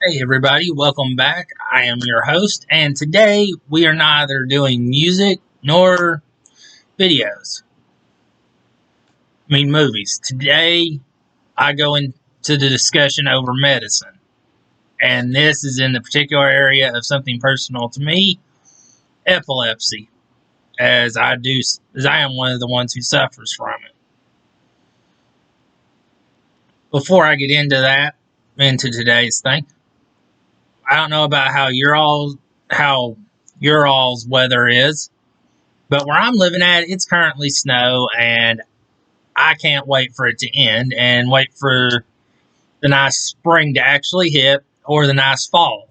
Hey everybody, welcome back. I am your host, and today we are neither doing music nor videos. Movies. Today I go into the discussion over medicine, and this is in the particular area of something personal to me, epilepsy, as I am one of the ones who suffers from it. Before I get into today's thing, I don't know about how your all's weather is. But where I'm living at, it's currently snow, and I can't wait for it to end and wait for the nice spring to actually hit or the nice fall.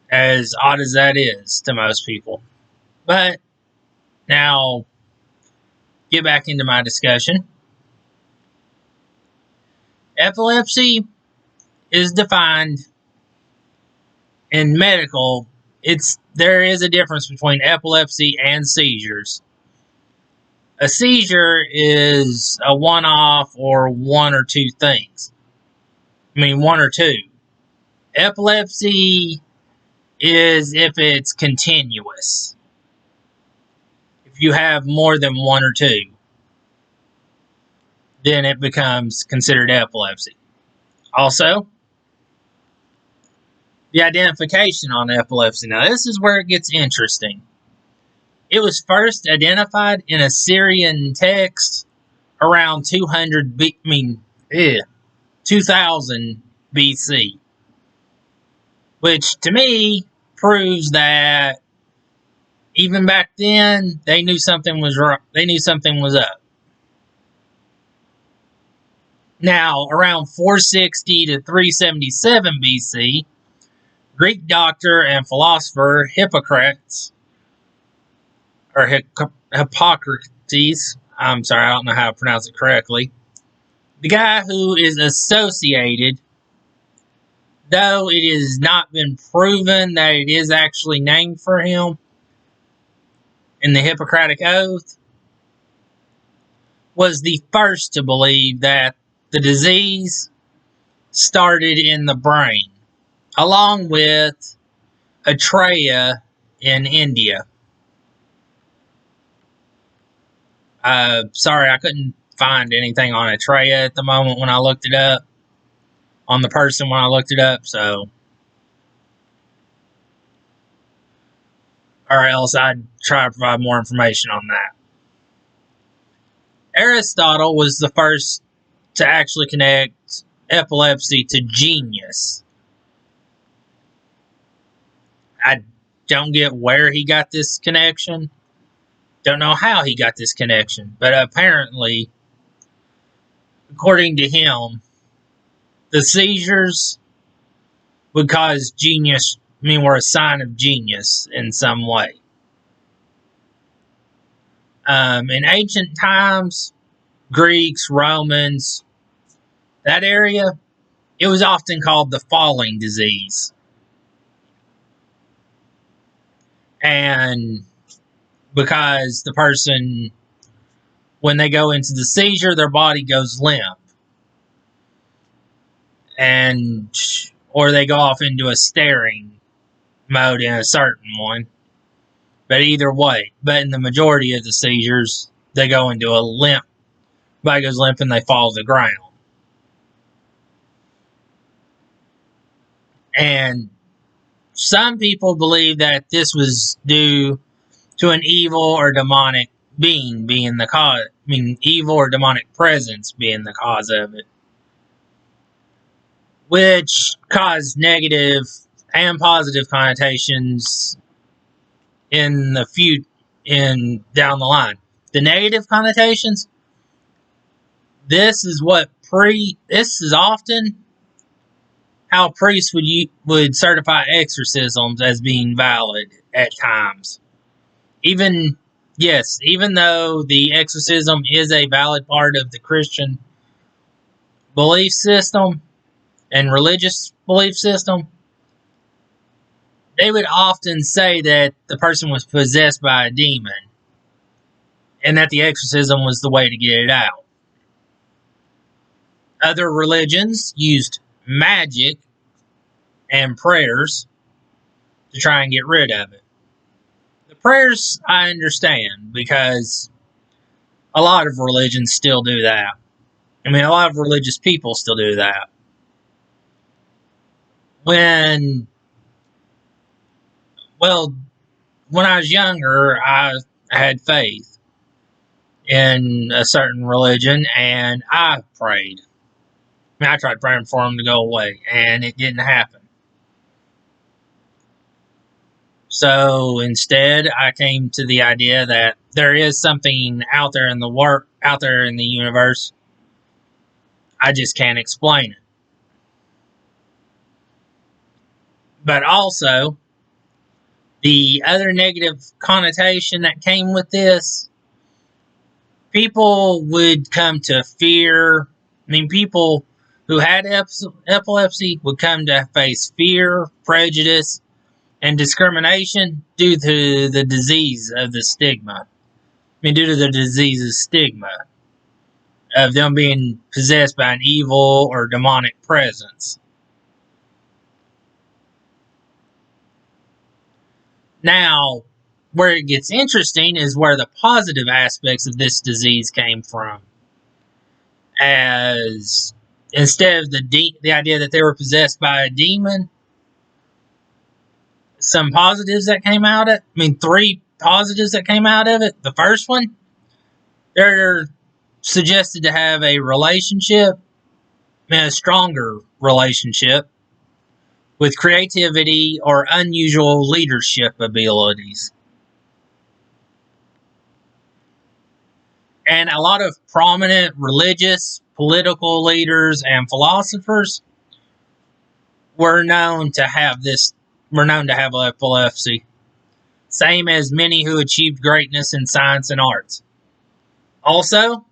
As odd as that is to most people. But now, get back into my discussion. Epilepsy is defined in medical. There is a difference between epilepsy and seizures. A seizure is a one-off or one or two things. One or two. Epilepsy is if it's continuous. If you have more than one or two, then it becomes considered epilepsy. Also, the identification on epilepsy. Now, this is where it gets interesting. It was first identified in a Syrian text around 2000 BC, which to me proves that even back then they knew something was wrong. They knew something was up. Now, around 460 to 377 BC, Greek doctor and philosopher Hippocrates, I'm sorry, I don't know how to pronounce it correctly, the guy who is associated, though it has not been proven that it is actually named for him in the Hippocratic Oath, was the first to believe that the disease started in the brain, along with Atreya in India. Sorry, I couldn't find anything on Atreya at the moment when I looked it up. On the person when I looked it up, so. Or else I'd try to provide more information on that. Aristotle was the first to actually connect epilepsy to genius. I don't get where he got this connection. Don't know how he got this connection. But apparently, according to him, the seizures would cause genius, were a sign of genius in some way. In ancient times, Greeks, Romans, that area, it was often called the falling disease. And because the person, when they go into the seizure, their body goes limp. Or they go off into a staring mode in a certain one. But either way, in the majority of the seizures, they go into a limp. Body goes limp and they fall to the ground. And some people believe that this was due to an evil or demonic being the cause. Evil or demonic presence being the cause of it. Which caused negative and positive connotations down the line. The negative connotations, this is often how priests would certify exorcisms as being valid at times. Even though the exorcism is a valid part of the Christian belief system and religious belief system, they would often say that the person was possessed by a demon and that the exorcism was the way to get it out. Other religions used magic and prayers to try and get rid of it. The prayers I understand because a lot of religions still do that. I mean, a lot of religious people still do that. When, well, when I was younger, I had faith in a certain religion and I prayed. I mean, I tried praying for them to go away and it didn't happen. So instead, I came to the idea that there is something out there in the universe. I just can't explain it. But also, the other negative connotation that came with this, people would come to fear. I mean, people who had epilepsy would come to face fear, prejudice, and discrimination due to the disease of the stigma. I mean, due to the disease's stigma of them being possessed by an evil or demonic presence. Now, where it gets interesting is where the positive aspects of this disease came from. As instead of the idea that they were possessed by a demon, some positives that came out of it. I mean, 3 positives that came out of it. The first one, they're suggested to have a relationship, a stronger relationship, with creativity or unusual leadership abilities. And a lot of prominent religious, political leaders, and philosophers were known to have epilepsy. Same as many who achieved greatness in science and arts. Also,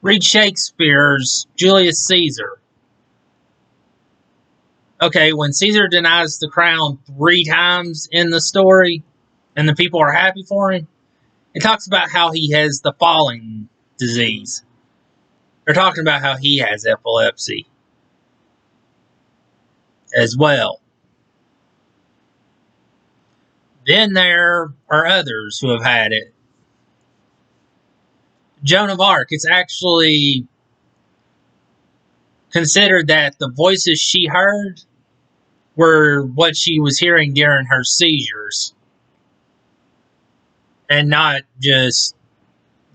read Shakespeare's Julius Caesar. Okay, when Caesar denies the crown 3 times in the story, and the people are happy for him, it talks about how he has the falling disease. They're talking about how he has epilepsy as well. Then there are others who have had it. Joan of Arc, it's actually considered that the voices she heard were what she was hearing during her seizures, and not just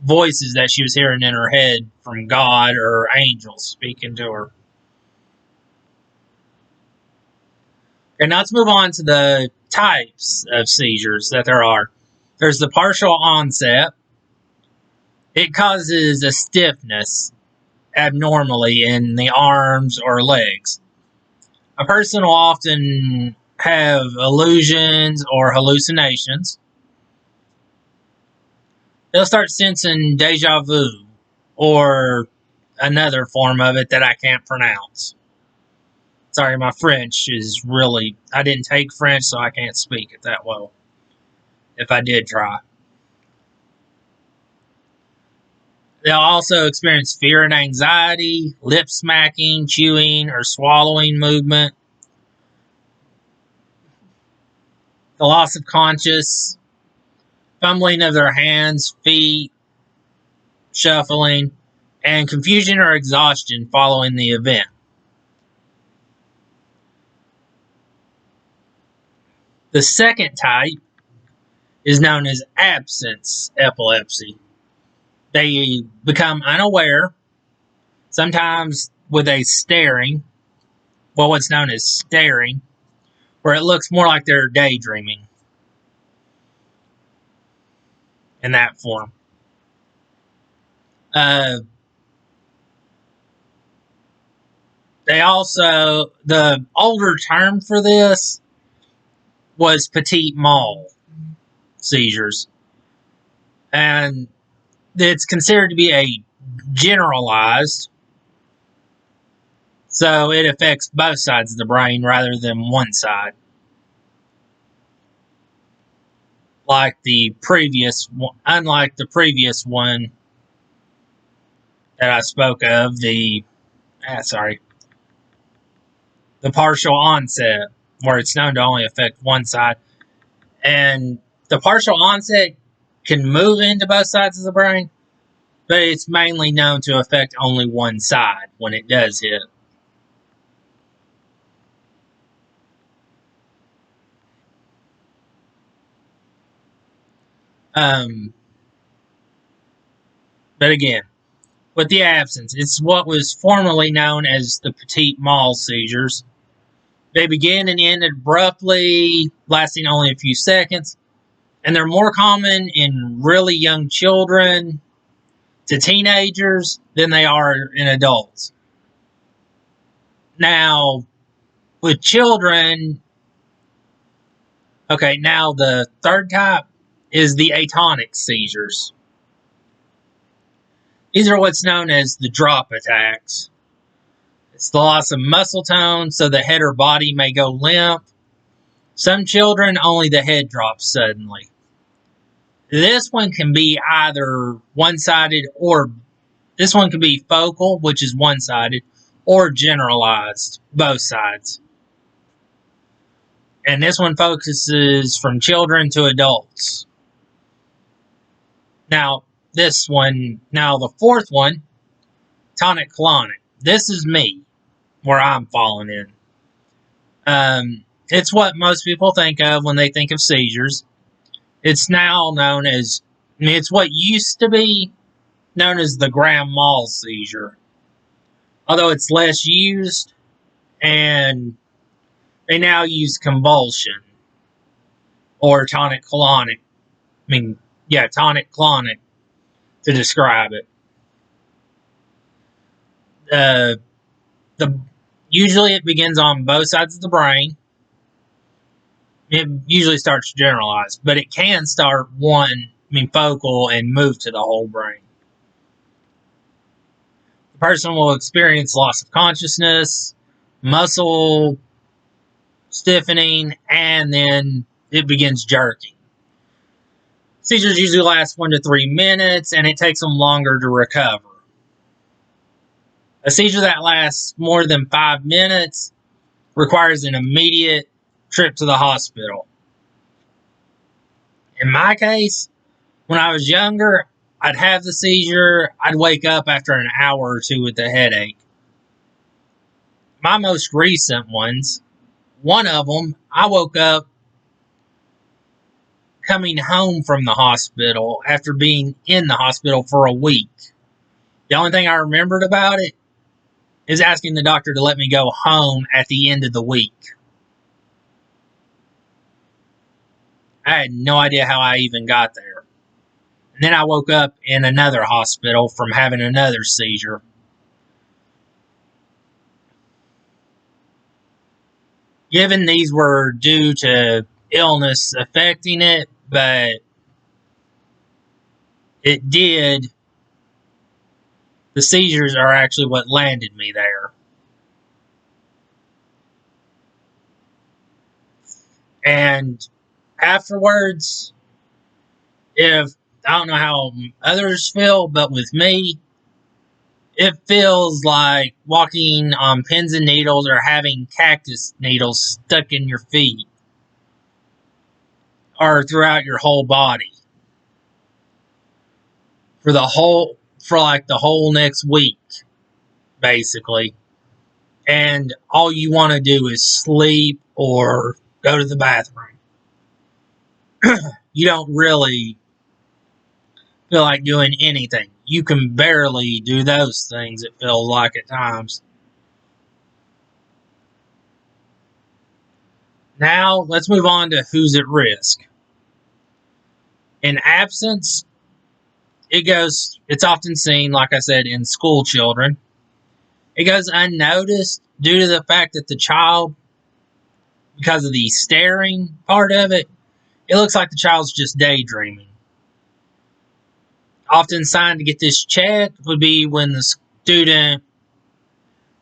voices that she was hearing in her head from God or angels speaking to her. Okay, now let's move on to the types of seizures that there are. There's the partial onset. It causes a stiffness abnormally in the arms or legs. A person will often have illusions or hallucinations. They'll start sensing deja vu or another form of it that I can't pronounce. Sorry, my French is really... I didn't take French, so I can't speak it that well. If I did try. They'll also experience fear and anxiety, lip smacking, chewing, or swallowing movement. The loss of conscious, fumbling of their hands, feet, shuffling, and confusion or exhaustion following the event. The second type is known as absence epilepsy. They become unaware, sometimes with a staring, what's known as staring, where it looks more like they're daydreaming in that form. The older term for this was petit mal seizures. And it's considered to be a generalized, so it affects both sides of the brain rather than one side. Unlike the previous one that I spoke of, the partial onset, where it's known to only affect one side. And the partial onset can move into both sides of the brain, but it's mainly known to affect only one side when it does hit. But again, with the absence, it's what was formerly known as the petit mal seizures. They begin and end abruptly, lasting only a few seconds, and they're more common in really young children to teenagers than they are in adults. Now, with children, okay, now the third type is the atonic seizures. These are what's known as the drop attacks. It's the loss of muscle tone, so the head or body may go limp. Some children, only the head drops suddenly. This one can be either one-sided or this one can be focal, which is one-sided, or generalized, both sides. And this one focuses from children to adults. Now, the fourth one, Tonic-clonic. This is me, where I'm falling in. It's what most people think of when they think of seizures. It's now known as, it's what used to be known as the grand mal seizure. Although it's less used, and they now use convulsion or tonic-clonic. Tonic-clonic to describe it. Usually it begins on both sides of the brain. It usually starts generalized, but it can start focal and move to the whole brain. The person will experience loss of consciousness, muscle stiffening, and then it begins jerking. Seizures usually last 1 to 3 minutes, and it takes them longer to recover. A seizure that lasts more than 5 minutes requires an immediate trip to the hospital. In my case, when I was younger, I'd have the seizure, I'd wake up after an hour or two with a headache. My most recent ones, one of them, I woke up coming home from the hospital after being in the hospital for a week. The only thing I remembered about it is asking the doctor to let me go home at the end of the week. I had no idea how I even got there. And then I woke up in another hospital from having another seizure. Given these were due to illness affecting it, but it did, the seizures are actually what landed me there. And afterwards, I don't know how others feel, but with me, it feels like walking on pins and needles or having cactus needles stuck in your feet or throughout your whole body for the whole next week, basically. And all you want to do is sleep or go to the bathroom. You don't really feel like doing anything. You can barely do those things, it feels like at times. Now, let's move on to who's at risk. In absence, it's often seen, like I said, in school children. It goes unnoticed due to the fact that the child, because of the staring part of it, it looks like the child's just daydreaming. Often sign to get this checked would be when the student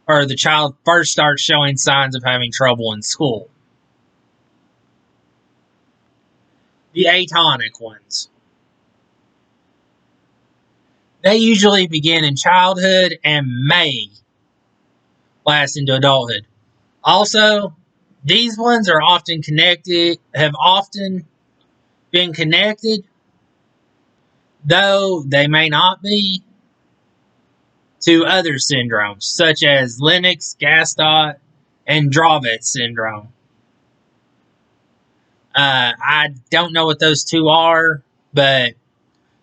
or the child first starts showing signs of having trouble in school. The atonic ones. They usually begin in childhood and may last into adulthood. Also, these ones are often connected, have often been connected, though they may not be, to other syndromes, such as Lennox-Gastaut and Dravet syndrome. I don't know what those two are, but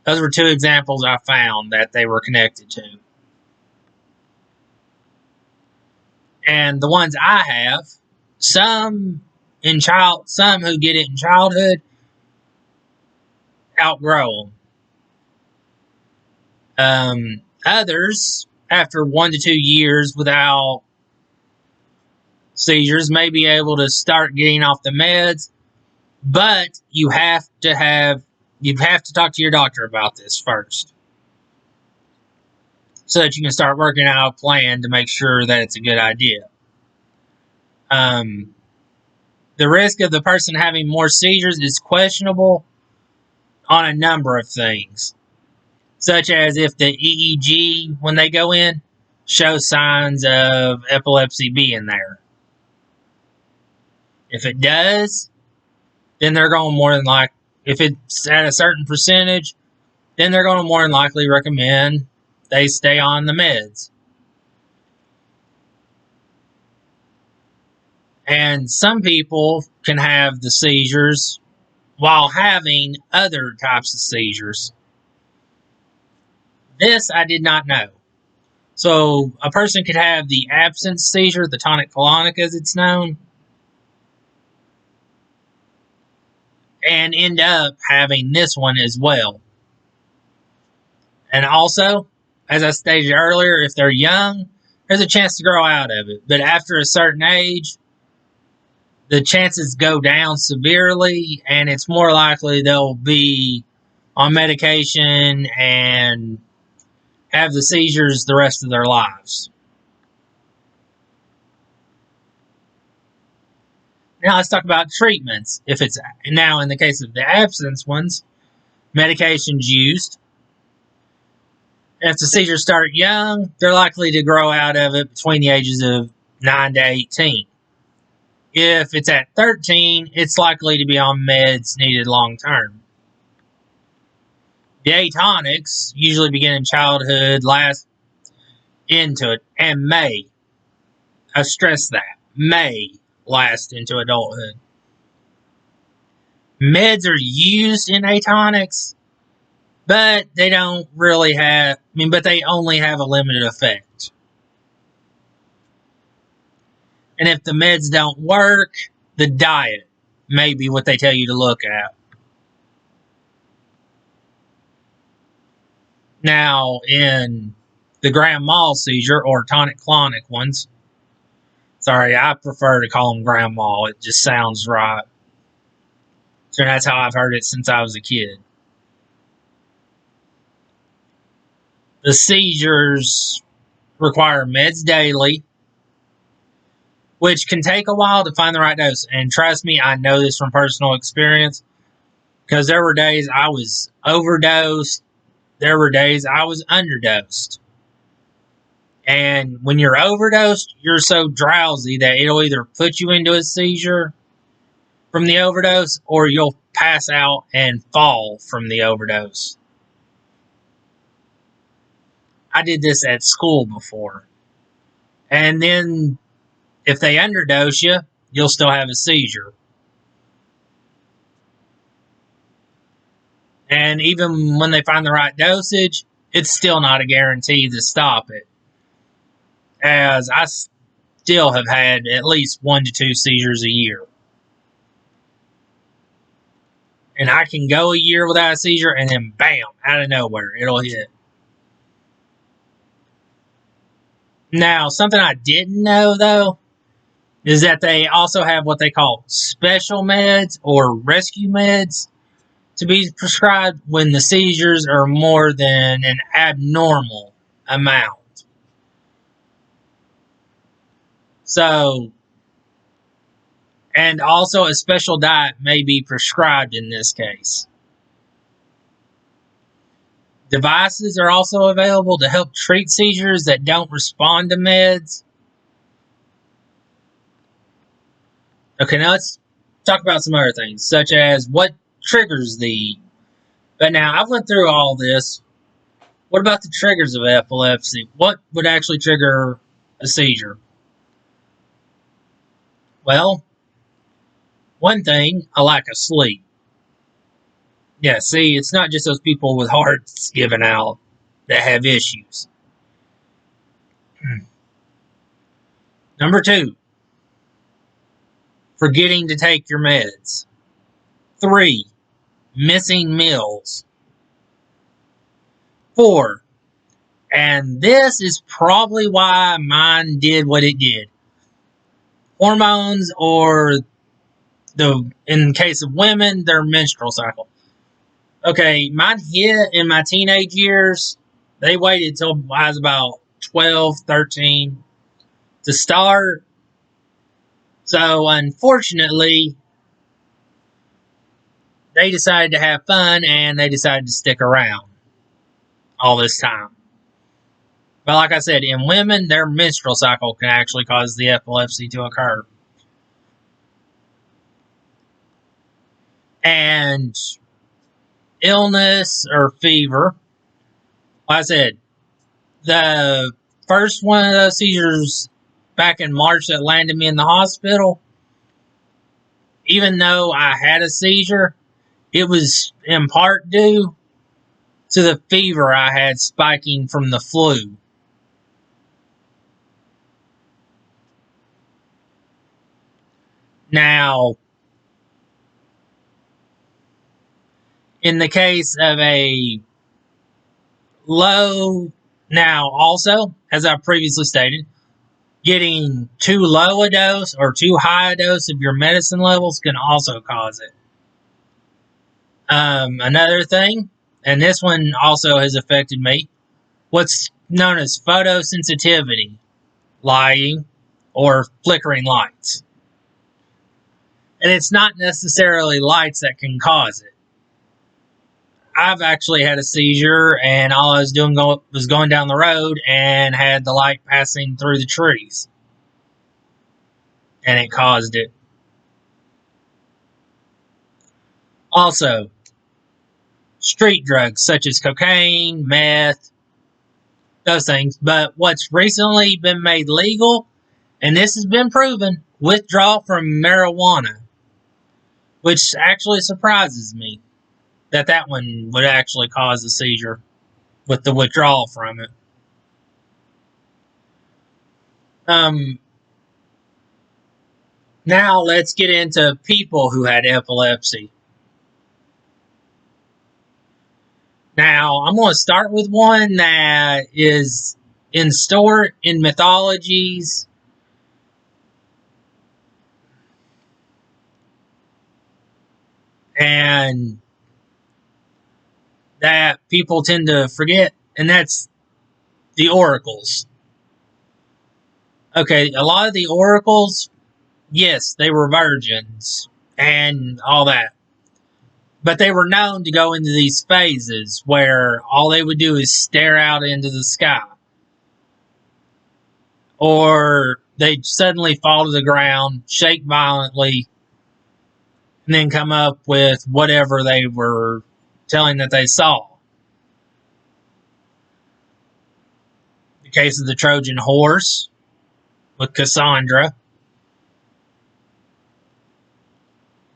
those were two examples I found that they were connected to. And the ones I have, some who get it in childhood outgrow them. Others, after 1 to 2 years without seizures, may be able to start getting off the meds, but you have to talk to your doctor about this first, so that you can start working out a plan to make sure that it's a good idea. The risk of the person having more seizures is questionable on a number of things, such as if the EEG, when they go in, shows signs of epilepsy being there. If it does, then they're going more than like, if it's at a certain percentage, then they're going to more than likely recommend they stay on the meds. And some people can have the seizures while having other types of seizures. This I did not know. So a person could have the absence seizure, the tonic-clonic as it's known, and end up having this one as well. And also, as I stated earlier, if they're young, there's a chance to grow out of it. But after a certain age, the chances go down severely, and it's more likely they'll be on medication and have the seizures the rest of their lives. Now let's talk about treatments. If it's now in the case of the absence ones, medications used. If the seizures start young, they're likely to grow out of it between the ages of 9 to 18. If it's at 13, it's likely to be on meds needed long term. The atonics usually begin in childhood, last into it, and may, I stress that, may last into adulthood. Meds are used in atonics, but they don't really have, but they only have a limited effect. And if the meds don't work, the diet may be what they tell you to look at. Now, in the grand mal seizure or tonic-clonic ones, sorry, I prefer to call them grand mal. It just sounds right. So that's how I've heard it since I was a kid. The seizures require meds daily, which can take a while to find the right dose. And trust me, I know this from personal experience, because there were days I was overdosed. There were days I was underdosed. And when you're overdosed, you're so drowsy that it'll either put you into a seizure from the overdose, or you'll pass out and fall from the overdose. I did this at school before. And then if they underdose you, you'll still have a seizure. And even when they find the right dosage, it's still not a guarantee to stop it, as I still have had at least 1 to 2 seizures a year. And I can go a year without a seizure, and then bam, out of nowhere, it'll hit. Now, something I didn't know, though, is that they also have what they call special meds or rescue meds to be prescribed when the seizures are more than an abnormal amount. So, and also a special diet may be prescribed in this case. Devices are also available to help treat seizures that don't respond to meds. Okay, now let's talk about some other things, such as what triggers the. But now I've went through all this. What about the triggers of epilepsy? What would actually trigger a seizure? Well, one thing, a lack of sleep. Yeah, see, it's not just those people with hearts giving out that have issues. Number two, forgetting to take your meds. Three, missing meals. Four, and this is probably why mine did what it did. Hormones, or in case of women, their menstrual cycle. Okay, mine hit in my teenage years. They waited till I was about 12, 13 to start. So, unfortunately, they decided to have fun and they decided to stick around all this time. But like I said, in women, their menstrual cycle can actually cause the epilepsy to occur. And illness or fever, like I said, the first one of those seizures back in March that landed me in the hospital, even though I had a seizure, it was in part due to the fever I had spiking from the flu. Now, in the case of a low, now also, as I previously stated, getting too low a dose or too high a dose of your medicine levels can also cause it. Another thing, and this one also has affected me, what's known as photosensitivity, lighting, or flickering lights. And it's not necessarily lights that can cause it. I've actually had a seizure, and all I was doing was going down the road and had the light passing through the trees, and it caused it. Also, street drugs such as cocaine, meth, those things. But what's recently been made legal, and this has been proven, withdrawal from marijuana, which actually surprises me that one would actually cause a seizure with the withdrawal from it. Um, Now let's get into people who had epilepsy. Now I'm going to start with one that is in mythologies and that people tend to forget, and that's the oracles. Okay, a lot of the oracles, yes, they were virgins and all that. But they were known to go into these phases where all they would do is stare out into the sky. Or they'd suddenly fall to the ground, shake violently, and then come up with whatever they were telling that they saw. The case of the Trojan horse with Cassandra.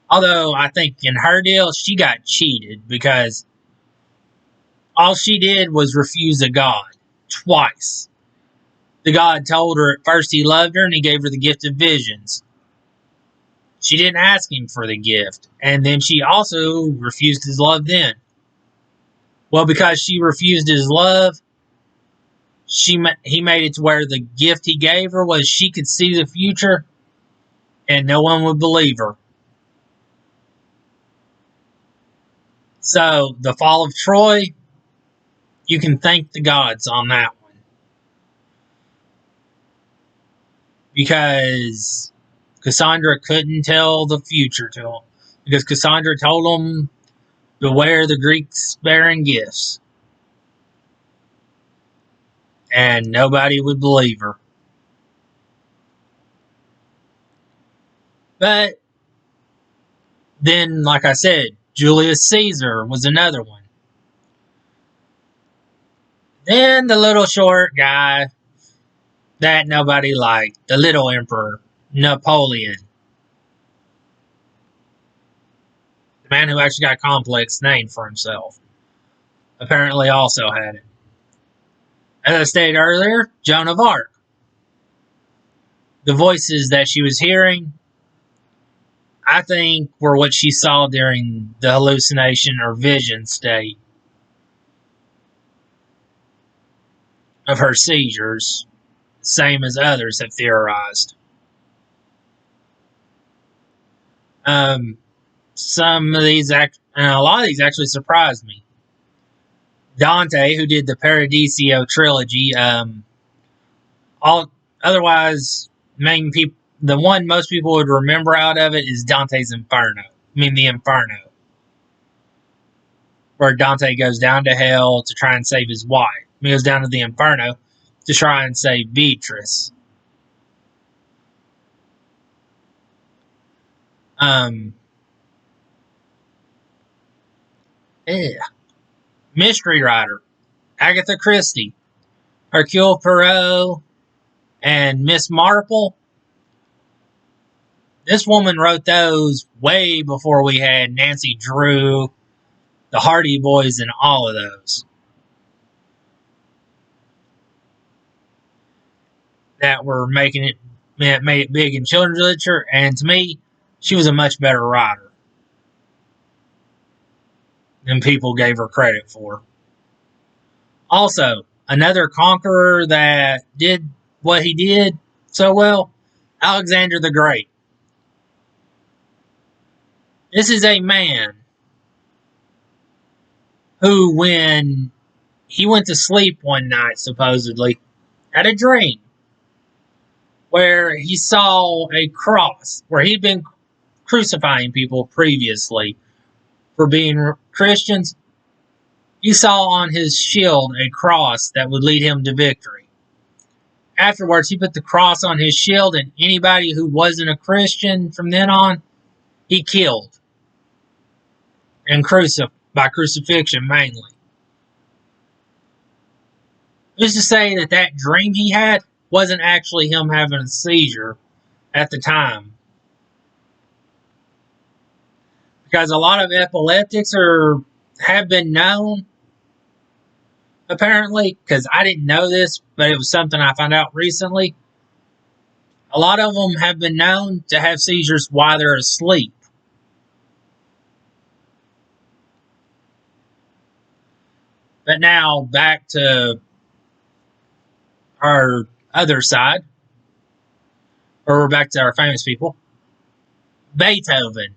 Although I think in her deal, she got cheated because all she did was refuse a god twice. The god told her at first he loved her and he gave her the gift of visions. She didn't ask him for the gift, and then she also refused his love then. Well, because she refused his love, he made it to where the gift he gave her was she could see the future and no one would believe her. So, the fall of Troy, you can thank the gods on that one. Because Cassandra couldn't tell the future to him. Because Cassandra told him, beware the Greeks bearing gifts. And nobody would believe her. But then, like I said, Julius Caesar was another one. Then the little short guy that nobody liked, the little emperor, Napoleon. The man who actually got a complex name for himself. Apparently also had it. As I stated earlier, Joan of Arc. The voices that she was hearing, I think, were what she saw during the hallucination or vision state of her seizures, same as others have theorized. Some of these, and a lot of these actually surprised me. Dante, who did the Paradiso trilogy, otherwise, the one most people would remember out of it is Dante's Inferno. The Inferno, where Dante goes down to hell to try and save his wife. He goes down to the Inferno to try and save Beatrice. Mystery writer Agatha Christie, Hercule Poirot, and Miss Marple. This woman wrote those way before we had Nancy Drew, the Hardy Boys, and all of those that were made it big in children's literature. And to me, she was a much better writer than people gave her credit for. Also, another conqueror that did what he did so well, Alexander the Great. This is a man who, when he went to sleep one night, supposedly, had a dream where he saw a cross, where he'd been crucifying people previously for being Christians. He saw on his shield a cross that would lead him to victory. Afterwards, he put the cross on his shield, and anybody who wasn't a Christian from then on, he killed. And by crucifixion mainly. Who's to say that dream he had wasn't actually him having a seizure at the time? Because a lot of epileptics have been known, apparently, because I didn't know this, but it was something I found out recently. A lot of them have been known to have seizures while they're asleep. But now, back to our other side, or we're back to our famous people. Beethoven.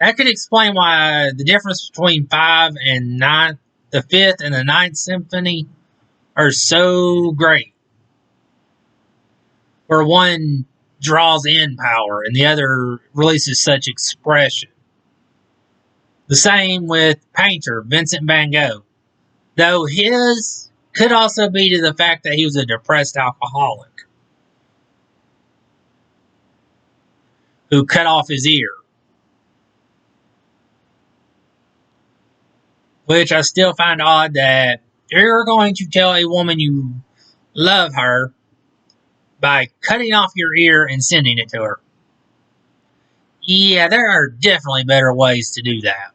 That could explain why the difference between 5 and 9, the 5th and the 9th Symphony are so great. Where one draws in power and the other releases such expression. The same with painter Vincent van Gogh. Though his could also be to the fact that he was a depressed alcoholic who cut off his ear. Which I still find odd that you're going to tell a woman you love her by cutting off your ear and sending it to her. Yeah, there are definitely better ways to do that.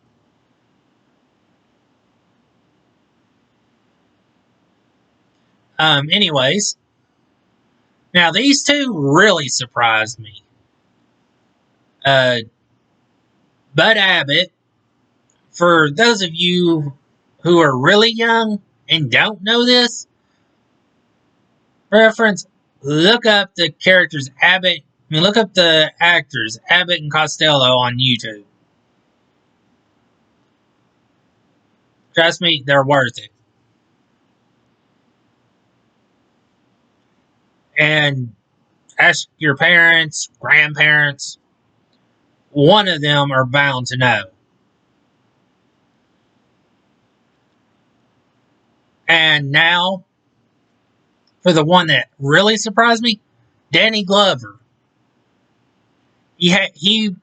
Anyways, now these two really surprised me. Bud Abbott, for those of you who are really young and don't know this, reference, look up the characters look up the actors Abbott and Costello on YouTube. Trust me, they're worth it. And ask your parents, grandparents, one of them are bound to know. And now, for the one that really surprised me, Danny Glover. he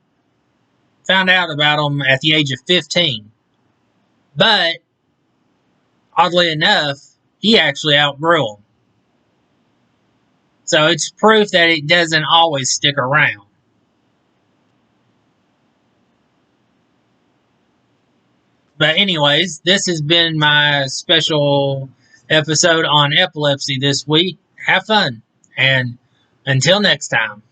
found out about them at the age of 15. But, oddly enough, he actually outgrew them. So it's proof that it doesn't always stick around. But anyways, this has been my special episode on epilepsy this week. Have fun. And until next time.